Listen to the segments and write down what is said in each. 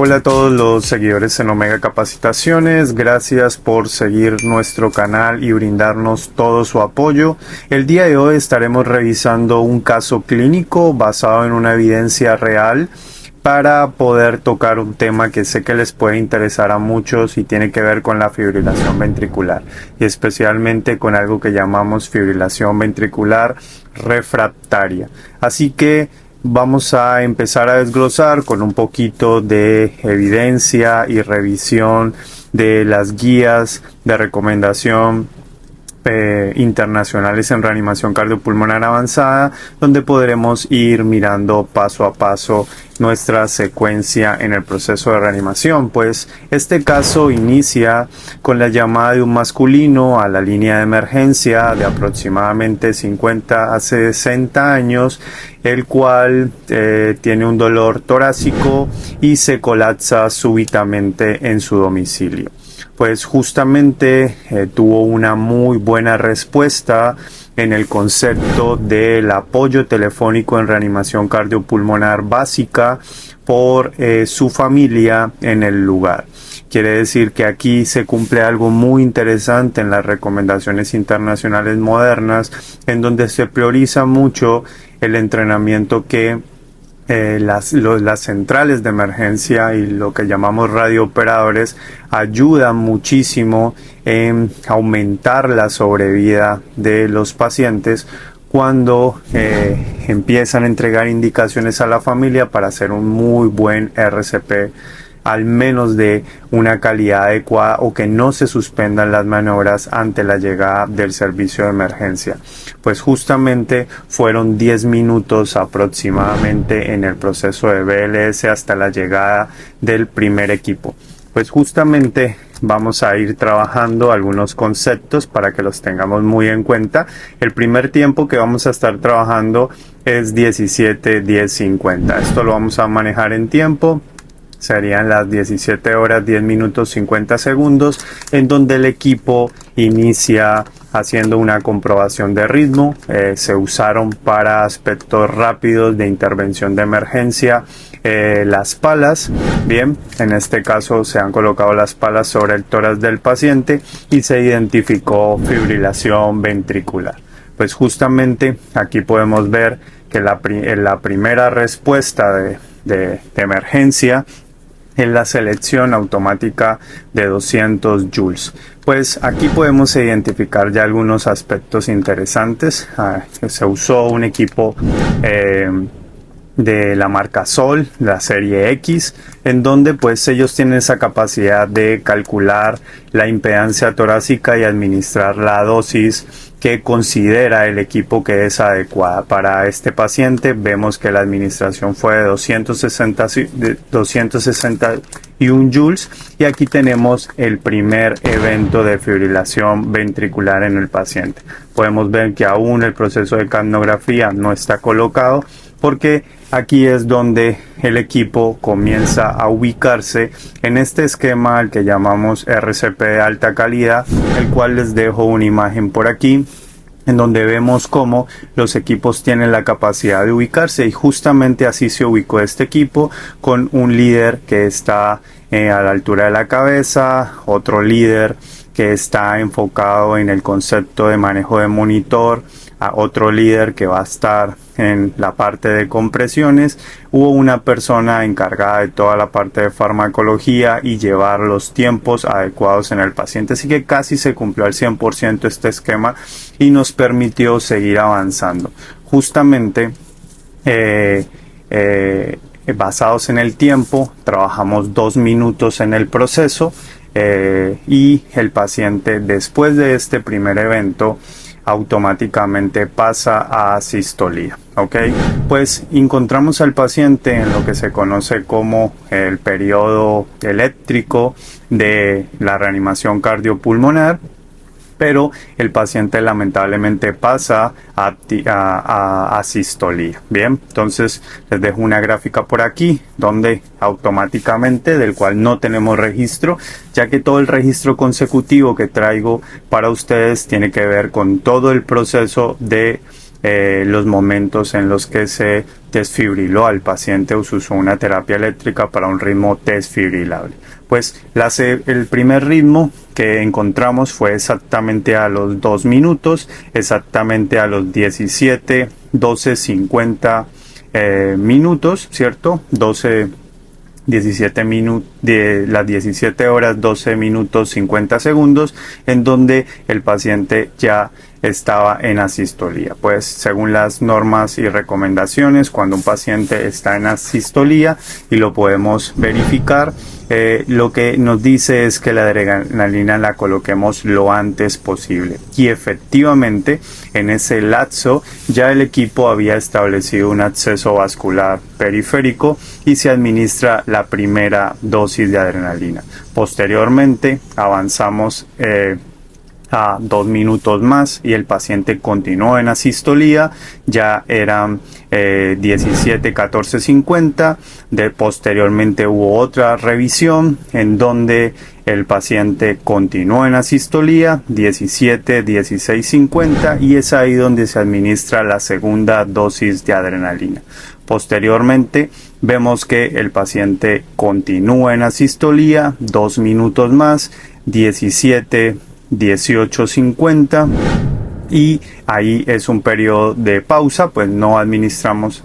Hola a todos los seguidores en Omega Capacitaciones, gracias por seguir nuestro canal y brindarnos todo su apoyo. El día de hoy estaremos revisando un caso clínico basado en una evidencia real para poder tocar un tema que sé que les puede interesar a muchos y tiene que ver con la fibrilación ventricular y especialmente con algo que llamamos fibrilación ventricular refractaria. Así que vamos a empezar a desglosar con un poquito de evidencia y revisión de las guías de recomendación internacionales en reanimación cardiopulmonar avanzada, donde podremos ir mirando paso a paso nuestra secuencia en el proceso de reanimación. Pues este caso inicia con la llamada de un masculino a la línea de emergencia de aproximadamente 50 a 60 años, el cual tiene un dolor torácico y se colapsa súbitamente en su domicilio. Pues justamente tuvo una muy buena respuesta en el concepto del apoyo telefónico en reanimación cardiopulmonar básica por su familia en el lugar. Quiere decir que aquí se cumple algo muy interesante en las recomendaciones internacionales modernas, en donde se prioriza mucho el entrenamiento que las centrales de emergencia y lo que llamamos radiooperadores ayudan muchísimo en aumentar la sobrevida de los pacientes cuando empiezan a entregar indicaciones a la familia para hacer un muy buen RCP, al menos de una calidad adecuada, o que no se suspendan las maniobras ante la llegada del servicio de emergencia. Pues justamente fueron 10 minutos aproximadamente en el proceso de BLS hasta la llegada del primer equipo. Pues justamente vamos a ir trabajando algunos conceptos para que los tengamos muy en cuenta. El primer tiempo que vamos a estar trabajando es 17:10:50. Esto lo vamos a manejar en tiempo. Serían las 17 horas 10 minutos 50 segundos, en donde el equipo inicia haciendo una comprobación de ritmo. Se usaron para aspectos rápidos de intervención de emergencia las palas. Bien, en este caso se han colocado las palas sobre el tórax del paciente y se identificó fibrilación ventricular. Pues justamente aquí podemos ver que la primera respuesta de emergencia es la selección automática de 200 joules. Pues aquí podemos identificar ya algunos aspectos interesantes. Se usó un equipo de la marca Sol, la serie X, en donde pues ellos tienen esa capacidad de calcular la impedancia torácica y administrar la dosis que considera el equipo que es adecuada para este paciente. Vemos que la administración fue de 261 joules y aquí tenemos el primer evento de fibrilación ventricular en el paciente. Podemos ver que aún el proceso de capnografía no está colocado, porque aquí es donde el equipo comienza a ubicarse en este esquema al que llamamos RCP de alta calidad, el cual les dejo una imagen por aquí, en donde vemos cómo los equipos tienen la capacidad de ubicarse, y justamente así se ubicó este equipo, con un líder que está a la altura de la cabeza, otro líder que está enfocado en el concepto de manejo de monitor, a otro líder que va a estar en la parte de compresiones. Hubo una persona encargada de toda la parte de farmacología y llevar los tiempos adecuados en el paciente, así que casi se cumplió al 100% este esquema y nos permitió seguir avanzando. Justamente basados en el tiempo, trabajamos 2 minutos en el proceso y el paciente, después de este primer evento, automáticamente pasa a asistolía. ¿Ok? Pues encontramos al paciente en lo que se conoce como el periodo eléctrico de la reanimación cardiopulmonar, pero el paciente lamentablemente pasa a asistolía. Bien, entonces les dejo una gráfica por aquí donde automáticamente, del cual no tenemos registro, ya que todo el registro consecutivo que traigo para ustedes tiene que ver con todo el proceso de los momentos en los que se desfibriló al paciente o se usó una terapia eléctrica para un ritmo desfibrilable. Pues el primer ritmo que encontramos fue exactamente a los 2 minutos, exactamente a los 17:50 minutos, ¿cierto? 17 minutos, de las 17 horas 12 minutos 50 segundos, en donde el paciente ya estaba en asistolía. Pues según las normas y recomendaciones, cuando un paciente está en asistolía, y lo podemos verificar, lo que nos dice es que la adrenalina la coloquemos lo antes posible. Y efectivamente, en ese lapso ya el equipo había establecido un acceso vascular periférico y se administra la primera dosis de adrenalina. Posteriormente avanzamos a 2 minutos más y el paciente continuó en asistolía. Ya eran 17:14:50. Posteriormente hubo otra revisión en donde el paciente continuó en asistolía, 17:16:50, y es ahí donde se administra la segunda dosis de adrenalina. Posteriormente vemos que el paciente continúa en asistolía, 2 minutos más, 18:50, y ahí es un periodo de pausa, pues no administramos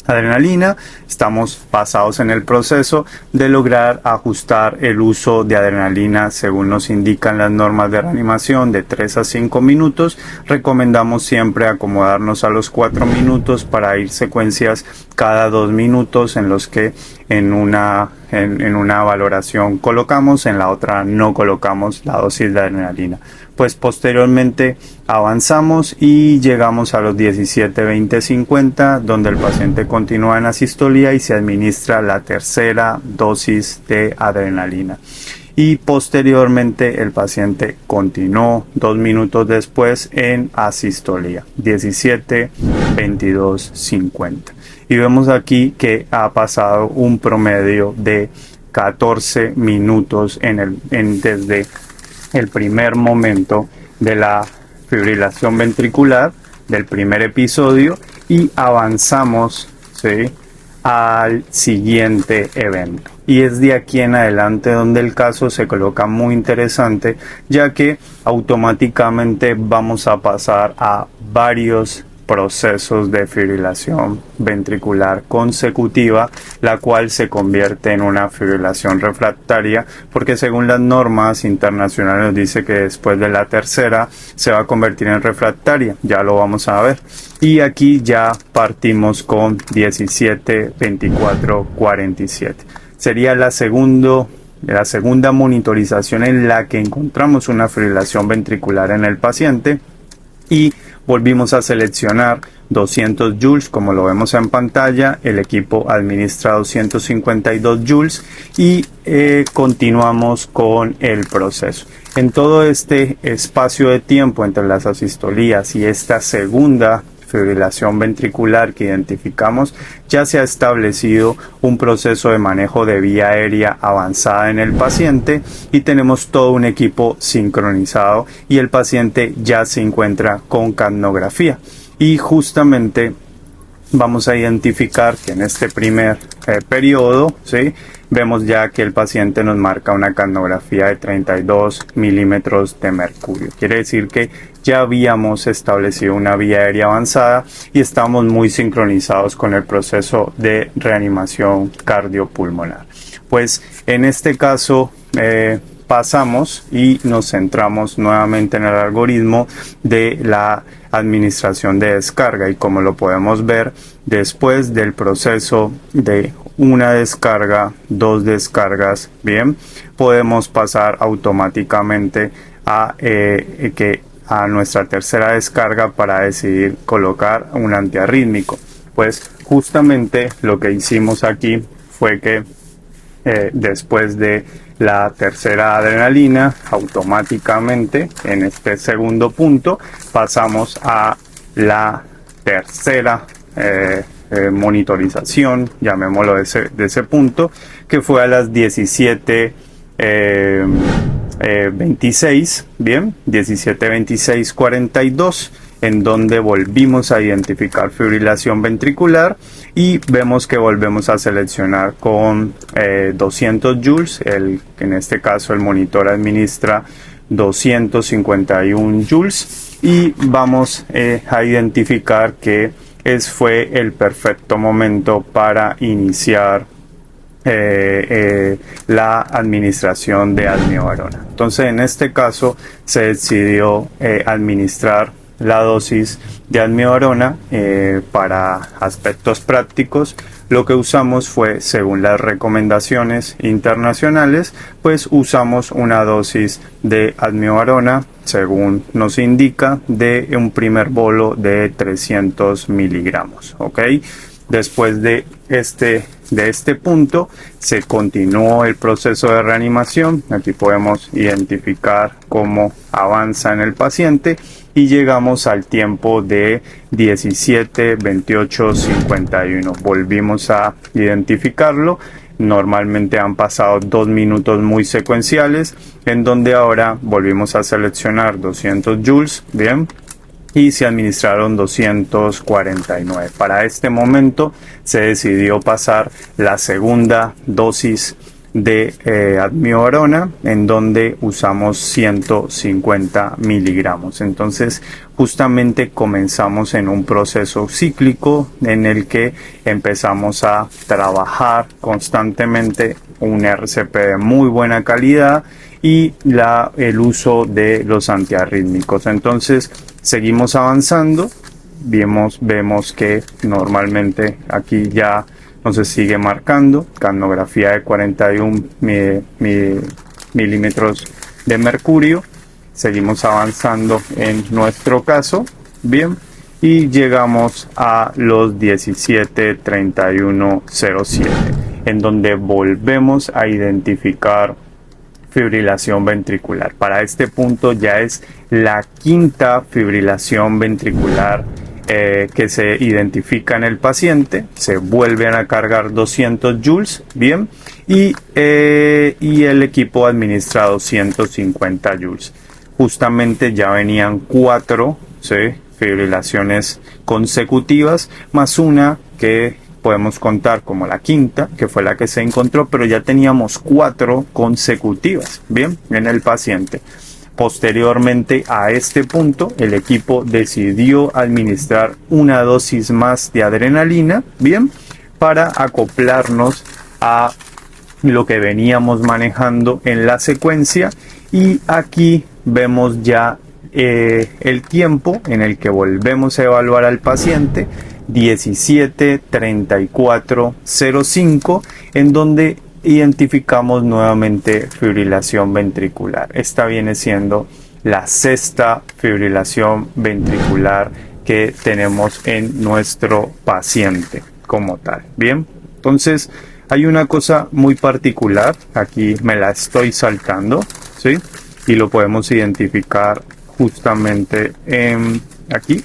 adrenalina. Estamos basados en el proceso de lograr ajustar el uso de adrenalina según nos indican las normas de reanimación, de 3 a 5 minutos. Recomendamos siempre acomodarnos a los 4 minutos para ir secuencias cada 2 minutos, en los que en una valoración colocamos, en la otra no colocamos la dosis de adrenalina. Pues posteriormente avanzamos y llegamos a los 17:20:50, donde el paciente continúa en asistolía y se administra la tercera dosis de adrenalina. Y posteriormente el paciente continuó 2 minutos después en asistolía, 17:22:50. Y vemos aquí que ha pasado un promedio de 14 minutos desde el primer momento de la fibrilación ventricular, del primer episodio, y avanzamos, ¿sí?, al siguiente evento. Y es de aquí en adelante donde el caso se coloca muy interesante, ya que automáticamente vamos a pasar a varios procesos de fibrilación ventricular consecutiva, la cual se convierte en una fibrilación refractaria, porque según las normas internacionales nos dice que después de la tercera se va a convertir en refractaria. Ya lo vamos a ver. Y aquí ya partimos con 17:24:47. Sería la segunda monitorización en la que encontramos una fibrilación ventricular en el paciente, y volvimos a seleccionar 200 joules, como lo vemos en pantalla. El equipo administra 252 joules y continuamos con el proceso. En todo este espacio de tiempo entre las asistolías y esta segunda fibrilación ventricular que identificamos, ya se ha establecido un proceso de manejo de vía aérea avanzada en el paciente, y tenemos todo un equipo sincronizado, y el paciente ya se encuentra con capnografía. Y justamente vamos a identificar que en este primer periodo, ¿sí?, vemos ya que el paciente nos marca una capnografía de 32 milímetros de mercurio. Quiere decir que ya habíamos establecido una vía aérea avanzada y estamos muy sincronizados con el proceso de reanimación cardiopulmonar. Pues en este caso pasamos y nos centramos nuevamente en el algoritmo de la administración de descarga, y como lo podemos ver, después del proceso de una descarga, 2 descargas, bien, podemos pasar automáticamente a nuestra tercera descarga para decidir colocar un antiarrítmico. Pues justamente lo que hicimos aquí fue que después de la tercera adrenalina, automáticamente en este segundo punto pasamos a la tercera monitorización, llamémoslo de ese punto, que fue a las 17:26, bien, 17:26:42, en donde volvimos a identificar fibrilación ventricular y vemos que volvemos a seleccionar con 200 joules. En este caso el monitor administra 251 joules y vamos a identificar que fue el perfecto momento para iniciar la administración de almibarona. Entonces en este caso se decidió administrar la dosis de almibarona. Para aspectos prácticos, lo que usamos fue, según las recomendaciones internacionales, pues usamos una dosis de almibarona, según nos indica, de un primer bolo de 300 miligramos, ¿ok? Después de este punto se continuó el proceso de reanimación. Aquí podemos identificar cómo avanza en el paciente y llegamos al tiempo de 17, 28, 51. Volvimos a identificarlo. Normalmente han pasado 2 minutos muy secuenciales, en donde ahora volvimos a seleccionar 200 joules, bien, y se administraron 249. Para este momento se decidió pasar la segunda dosis de almibarona, en donde usamos 150 miligramos. Entonces justamente comenzamos en un proceso cíclico en el que empezamos a trabajar constantemente un RCP de muy buena calidad y el uso de los antiarrítmicos. Entonces seguimos avanzando. Vemos que normalmente aquí ya no se sigue marcando capnografía de 41 milímetros de mercurio. Seguimos avanzando en nuestro caso, bien, y llegamos a los 17:31:07, en donde volvemos a identificar fibrilación ventricular. Para este punto ya es la quinta fibrilación ventricular que se identifica en el paciente. Se vuelven a cargar 200 joules, bien, y el equipo administra 250 joules. Justamente ya venían 4 fibrilaciones consecutivas, más una que podemos contar como la quinta, que fue la que se encontró, pero ya teníamos 4 consecutivas, bien, en el paciente. Posteriormente a este punto, el equipo decidió administrar una dosis más de adrenalina, bien, para acoplarnos a lo que veníamos manejando en la secuencia. Y aquí vemos ya el tiempo en el que volvemos a evaluar al paciente, 17:34:05, en donde identificamos nuevamente fibrilación ventricular. Esta viene siendo la sexta fibrilación ventricular que tenemos en nuestro paciente como tal. Bien, entonces hay una cosa muy particular, aquí me la estoy saltando, ¿sí? Y lo podemos identificar justamente aquí,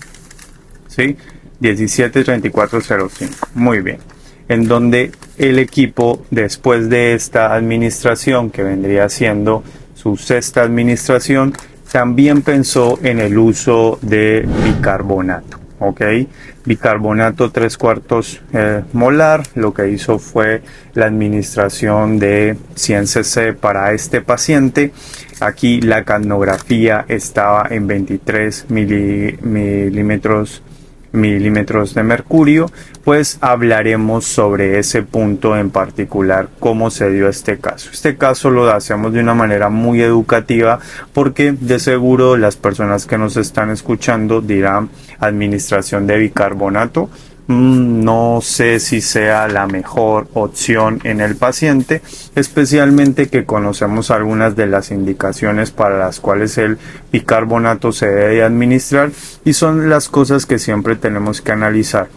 ¿sí? 17:34:05, muy bien, en donde el equipo, después de esta administración, que vendría siendo su sexta administración, también pensó en el uso de bicarbonato, ¿ok? Bicarbonato 3/4 molar. Lo que hizo fue la administración de 100 cc para este paciente. Aquí la capnografía estaba en 23 milímetros de mercurio. Pues hablaremos sobre ese punto en particular, cómo se dio este caso. Este caso lo hacemos de una manera muy educativa, porque de seguro las personas que nos están escuchando dirán: administración de bicarbonato, no sé si sea la mejor opción en el paciente, especialmente que conocemos algunas de las indicaciones para las cuales el bicarbonato se debe administrar, y son las cosas que siempre tenemos que analizar.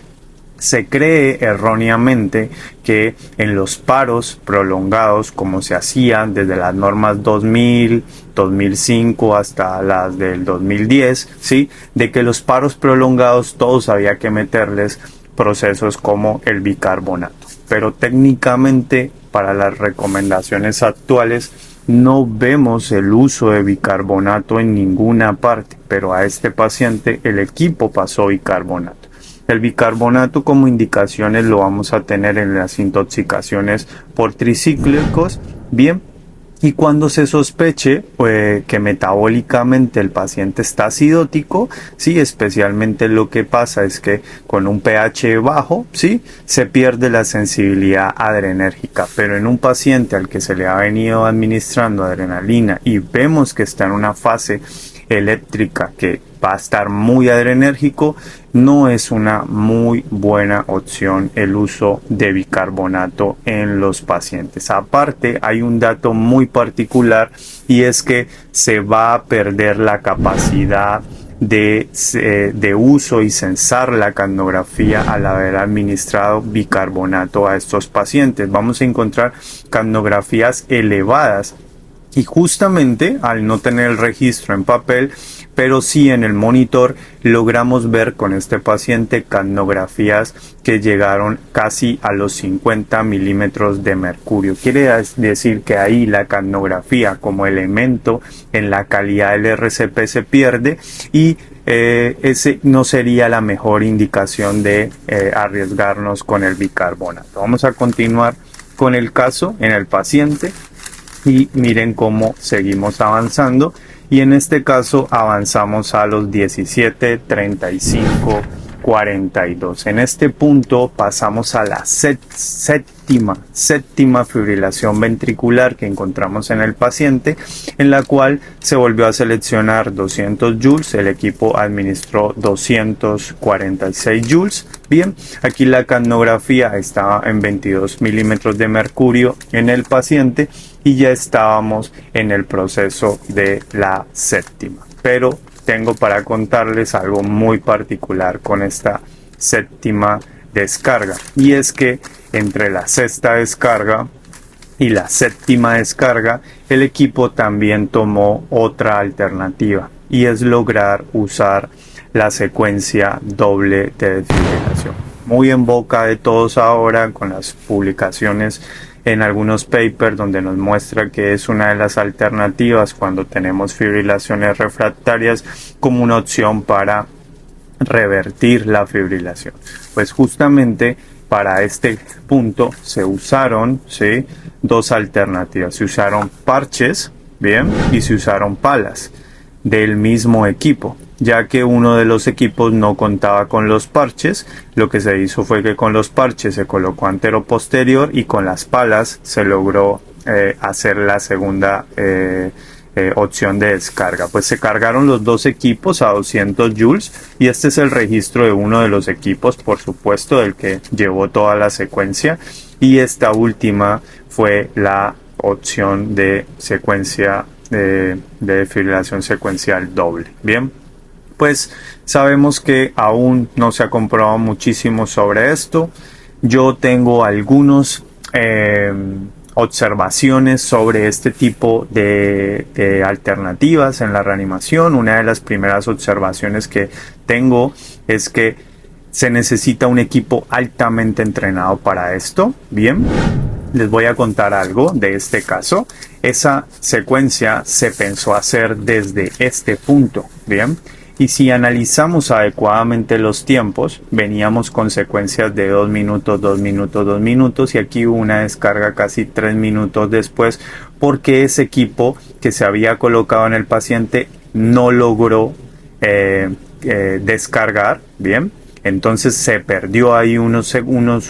Se cree erróneamente que en los paros prolongados, como se hacían desde las normas 2000, 2005 hasta las del 2010, ¿sí?, de que los paros prolongados todos había que meterles procesos como el bicarbonato. Pero técnicamente, para las recomendaciones actuales, no vemos el uso de bicarbonato en ninguna parte, pero a este paciente el equipo pasó bicarbonato. El bicarbonato como indicaciones lo vamos a tener en las intoxicaciones por tricíclicos, bien, y cuando se sospeche que metabólicamente el paciente está acidótico, sí, especialmente lo que pasa es que con un pH bajo, sí, se pierde la sensibilidad adrenérgica, pero en un paciente al que se le ha venido administrando adrenalina y vemos que está en una fase eléctrica que va a estar muy adrenérgico, no es una muy buena opción el uso de bicarbonato en los pacientes. Aparte, hay un dato muy particular y es que se va a perder la capacidad de uso y censar la capnografía al haber administrado bicarbonato a estos pacientes. Vamos a encontrar capnografías elevadas y justamente al no tener el registro en papel, pero sí en el monitor, logramos ver con este paciente capnografías que llegaron casi a los 50 milímetros de mercurio. Quiere decir que ahí la capnografía como elemento en la calidad del RCP se pierde y ese no sería la mejor indicación de arriesgarnos con el bicarbonato. Vamos a continuar con el caso en el paciente. Y miren cómo seguimos avanzando y en este caso avanzamos a los 17, 35, 42. En este punto pasamos a la séptima fibrilación ventricular que encontramos en el paciente, en la cual se volvió a seleccionar 200 joules, el equipo administró 246 joules. Bien, aquí la capnografía estaba en 22 milímetros de mercurio en el paciente y ya estábamos en el proceso de la séptima. Pero tengo para contarles algo muy particular con esta séptima descarga, y es que entre la sexta descarga y la séptima descarga el equipo también tomó otra alternativa y es lograr usar la secuencia doble de desfibrilación, muy en boca de todos ahora con las publicaciones en algunos papers donde nos muestra que es una de las alternativas cuando tenemos fibrilaciones refractarias como una opción para revertir la fibrilación. Pues justamente para este punto se usaron, ¿sí?, dos alternativas. Se usaron parches, bien, y se usaron palas del mismo equipo, ya que uno de los equipos no contaba con los parches. Lo que se hizo fue que con los parches se colocó antero-posterior y con las palas se logró hacer la segunda opción de descarga. Pues se cargaron los dos equipos a 200 joules y este es el registro de uno de los equipos, por supuesto, del que llevó toda la secuencia, y esta última fue la opción de secuencia de desfibrilación secuencial doble. Bien, pues sabemos que aún no se ha comprobado muchísimo sobre esto. Yo tengo algunos observaciones sobre este tipo de alternativas en la reanimación. Una de las primeras observaciones que tengo es que se necesita un equipo altamente entrenado para esto. Bien, les voy a contar algo de este caso. Esa secuencia se pensó hacer desde este punto, bien, y si analizamos adecuadamente los tiempos, veníamos con secuencias de 2 minutos, 2 minutos, 2 minutos, y aquí hubo una descarga casi 3 minutos después, porque ese equipo que se había colocado en el paciente no logró descargar, bien. Entonces se perdió ahí unos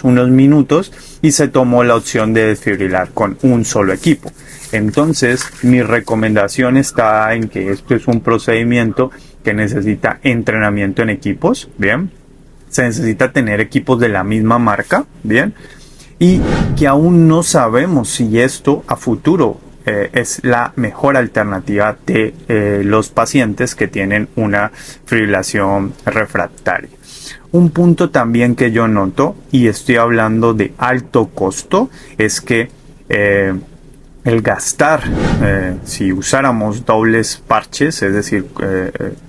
minutos y se tomó la opción de desfibrilar con un solo equipo. Entonces mi recomendación está en que esto es un procedimiento que necesita entrenamiento en equipos, bien. Se necesita tener equipos de la misma marca, bien. Y que aún no sabemos si esto a futuro es la mejor alternativa de los pacientes que tienen una fibrilación refractaria. Un punto también que yo noto, y estoy hablando de alto costo, es que el gastar, si usáramos dobles parches, es decir,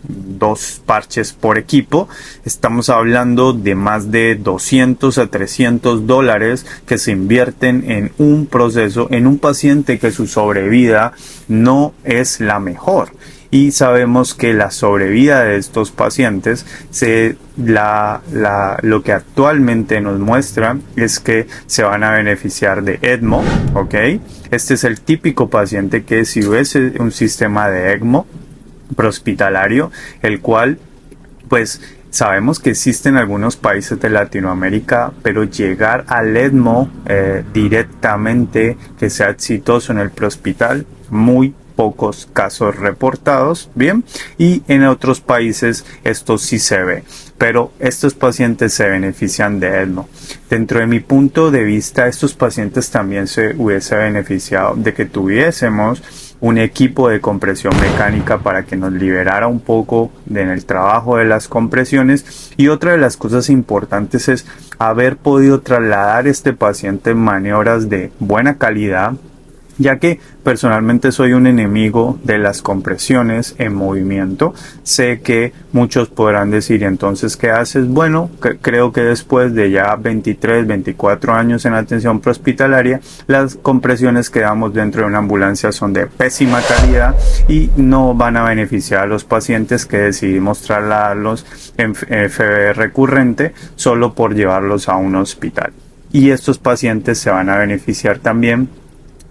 2 parches por equipo, estamos hablando de más de $200 a $300 que se invierten en un proceso, en un paciente que su sobrevida no es la mejor. Y sabemos que la sobrevida de estos pacientes, lo que actualmente nos muestra es que se van a beneficiar de ECMO, ¿ok? Este es el típico paciente que si hubiese un sistema de ECMO prehospitalario, el cual, pues, sabemos que existe en algunos países de Latinoamérica, pero llegar al ECMO directamente, que sea exitoso en el prehospital, muy pocos casos reportados, bien, y en otros países esto sí se ve, pero estos pacientes se benefician de ECMO. Dentro de mi punto de vista, estos pacientes también se hubiese beneficiado de que tuviésemos un equipo de compresión mecánica para que nos liberara un poco en el trabajo de las compresiones. Y otra de las cosas importantes es haber podido trasladar este paciente en maniobras de buena calidad, ya que personalmente soy un enemigo de las compresiones en movimiento. Sé que muchos podrán decir, entonces, ¿qué haces? Bueno, creo que después de ya 23, 24 años en atención prehospitalaria, las compresiones que damos dentro de una ambulancia son de pésima calidad y no van a beneficiar a los pacientes que decidimos trasladarlos en FB recurrente solo por llevarlos a un hospital. Y estos pacientes se van a beneficiar también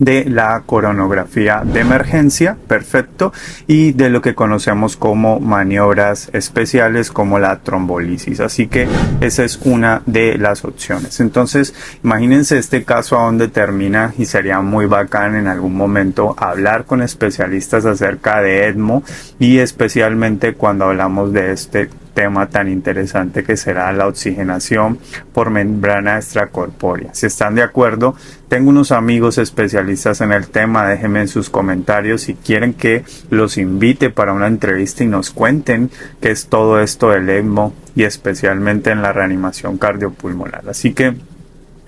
de la coronografía de emergencia, perfecto, y de lo que conocemos como maniobras especiales como la trombolisis. Así que esa es una de las opciones. Entonces, imagínense este caso a donde termina, y sería muy bacán en algún momento hablar con especialistas acerca de ECMO, y especialmente cuando hablamos de este tema tan interesante que será la oxigenación por membrana extracorpórea. Si están de acuerdo, tengo unos amigos especialistas en el tema, déjenme en sus comentarios si quieren que los invite para una entrevista y nos cuenten qué es todo esto del ECMO y especialmente en la reanimación cardiopulmonar. Así que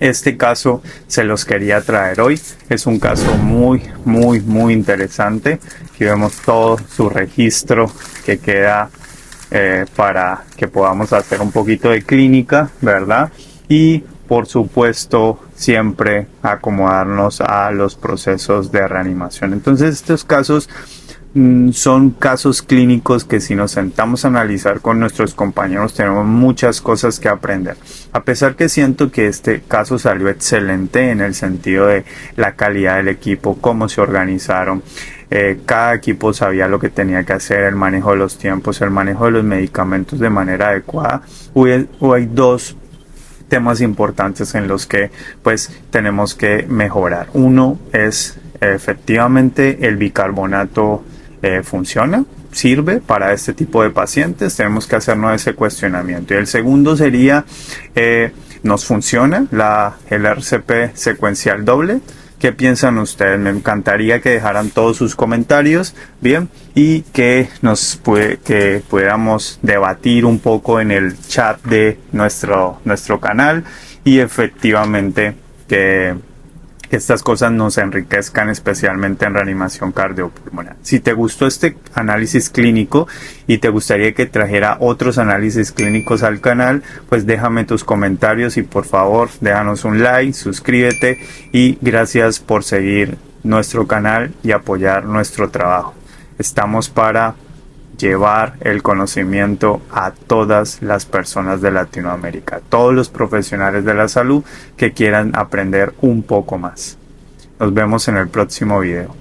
este caso se los quería traer hoy. Es un caso muy interesante. Aquí vemos todo su registro que queda para que podamos hacer un poquito de clínica, ¿verdad? Y por supuesto siempre acomodarnos a los procesos de reanimación. Entonces estos casos son casos clínicos que si nos sentamos a analizar con nuestros compañeros tenemos muchas cosas que aprender. A pesar que siento que este caso salió excelente en el sentido de la calidad del equipo, cómo se organizaron, cada equipo sabía lo que tenía que hacer, el manejo de los tiempos, el manejo de los medicamentos de manera adecuada. Hay 2 temas importantes en los que pues tenemos que mejorar. Uno es efectivamente el bicarbonato funciona, sirve para este tipo de pacientes, tenemos que hacernos ese cuestionamiento. Y el segundo sería, ¿nos funciona el RCP secuencial doble? ¿Qué piensan ustedes? Me encantaría que dejaran todos sus comentarios, bien, y que que pudiéramos debatir un poco en el chat de nuestro canal y efectivamente que estas cosas nos enriquezcan especialmente en reanimación cardiopulmonar. Si te gustó este análisis clínico y te gustaría que trajera otros análisis clínicos al canal, pues déjame tus comentarios y por favor déjanos un like, suscríbete y gracias por seguir nuestro canal y apoyar nuestro trabajo. Estamos para llevar el conocimiento a todas las personas de Latinoamérica, todos los profesionales de la salud que quieran aprender un poco más. Nos vemos en el próximo video.